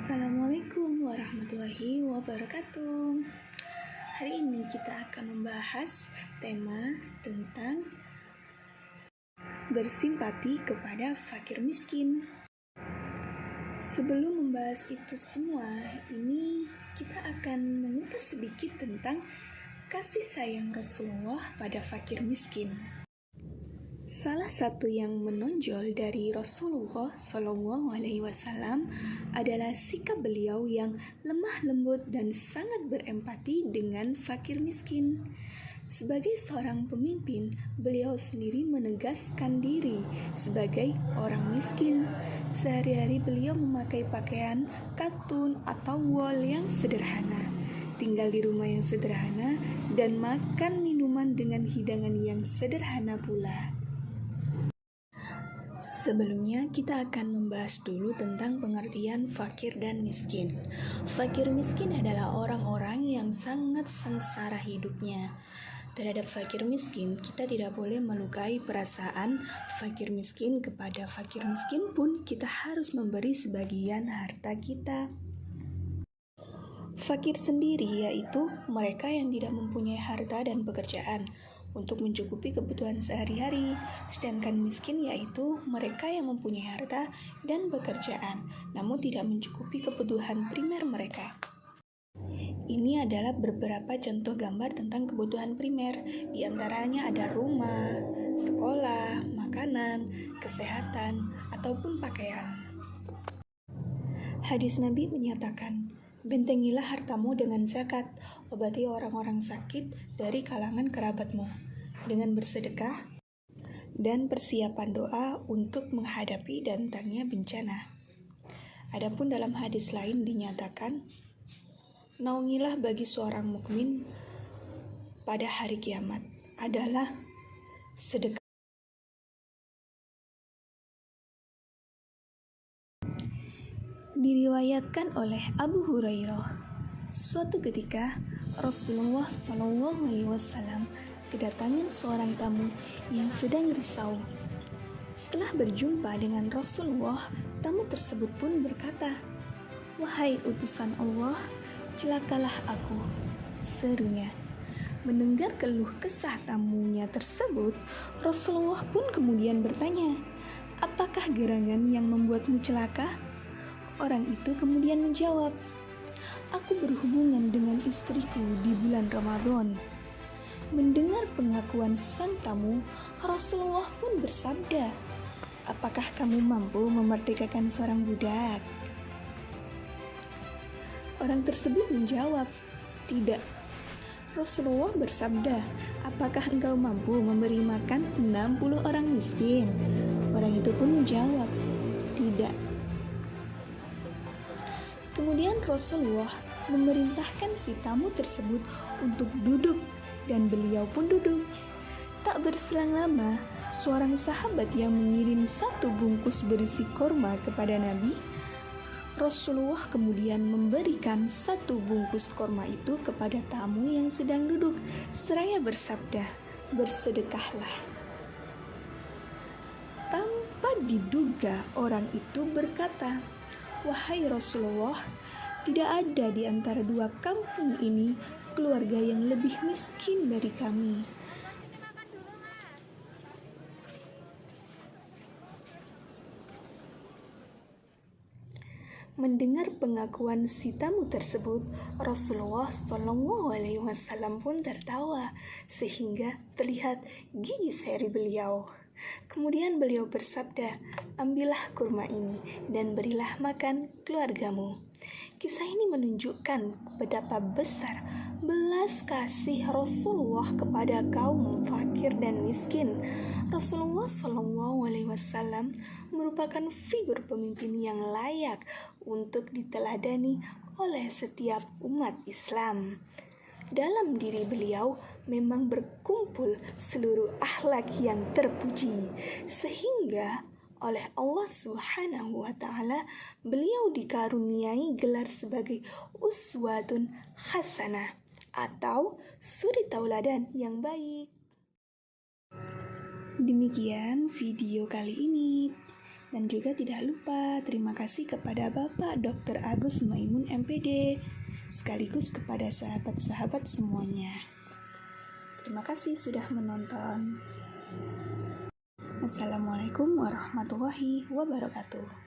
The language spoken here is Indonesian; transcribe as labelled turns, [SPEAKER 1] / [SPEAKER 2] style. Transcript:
[SPEAKER 1] Assalamualaikum warahmatullahi wabarakatuh. Hari ini kita akan membahas tema tentang bersimpati kepada fakir miskin. Sebelum membahas itu semua, ini kita akan mengupas sedikit tentang kasih sayang Rasulullah pada fakir miskin. Salah satu yang menonjol dari Rasulullah SAW adalah sikap beliau yang lemah lembut dan sangat berempati dengan fakir miskin. Sebagai seorang pemimpin, beliau sendiri menegaskan diri sebagai orang miskin. Sehari-hari beliau memakai pakaian katun atau wol yang sederhana, tinggal di rumah yang sederhana, dan makan minuman dengan hidangan yang sederhana pula. Sebelumnya, kita akan membahas dulu tentang pengertian fakir dan miskin. Fakir miskin adalah orang-orang yang sangat sengsara hidupnya. Terhadap fakir miskin, kita tidak boleh melukai perasaan fakir miskin. Kepada fakir miskin pun kita harus memberi sebagian harta kita. Fakir sendiri yaitu mereka yang tidak mempunyai harta dan pekerjaan untuk mencukupi kebutuhan sehari-hari, sedangkan miskin yaitu mereka yang mempunyai harta dan pekerjaan, namun tidak mencukupi kebutuhan primer mereka. Ini adalah beberapa contoh gambar tentang kebutuhan primer, di antaranya ada rumah, sekolah, makanan, kesehatan, ataupun pakaian. Hadis Nabi menyatakan, bentengilah hartamu dengan zakat, obati orang-orang sakit dari kalangan kerabatmu, dengan bersedekah dan persiapan doa untuk menghadapi datangnya bencana. Adapun dalam hadis lain dinyatakan, naungilah bagi seorang mukmin pada hari kiamat adalah sedekah. Diriwayatkan oleh Abu Hurairah, suatu ketika Rasulullah SAW kedatangan seorang tamu yang sedang risau. Setelah berjumpa dengan Rasulullah, tamu tersebut pun berkata, "Wahai utusan Allah, celakalah aku," serunya. Mendengar keluh kesah tamunya tersebut, Rasulullah pun kemudian bertanya, "Apakah gerangan yang membuatmu celaka?" Orang itu kemudian menjawab, "Aku berhubungan dengan istriku di bulan Ramadan." Mendengar pengakuan sang tamu, Rasulullah pun bersabda, "Apakah kamu mampu memerdekakan seorang budak?" Orang tersebut menjawab, "Tidak." Rasulullah bersabda, "Apakah engkau mampu memberi makan 60 orang miskin?" Orang itu pun menjawab, "Tidak." Kemudian Rasulullah memerintahkan si tamu tersebut untuk duduk, dan beliau pun duduk. Tak berselang lama, seorang sahabat yang mengirim satu bungkus berisi korma kepada Nabi, Rasulullah kemudian memberikan satu bungkus korma itu kepada tamu yang sedang duduk, seraya bersabda, "Bersedekahlah." Tanpa diduga, orang itu berkata, "Wahai Rasulullah, tidak ada di antara dua kampung ini keluarga yang lebih miskin dari kami." Mendengar pengakuan si tamu tersebut, Rasulullah SAW pun tertawa sehingga terlihat gigi seri beliau. Kemudian beliau bersabda, "Ambillah kurma ini dan berilah makan keluargamu." Kisah ini menunjukkan betapa besar belas kasih Rasulullah kepada kaum fakir dan miskin. Rasulullah SAW merupakan figur pemimpin yang layak untuk diteladani oleh setiap umat Islam. Dalam diri beliau memang berkumpul seluruh akhlak yang terpuji, sehingga oleh Allah Subhanahu wa Ta'ala beliau dikaruniai gelar sebagai uswatun hasanah atau suri tauladan yang baik. Demikian video kali ini. Dan juga tidak lupa terima kasih kepada Bapak Dr. Agus Maimun MPD, sekaligus kepada sahabat-sahabat semuanya. Terima kasih sudah menonton. Assalamualaikum warahmatullahi wabarakatuh.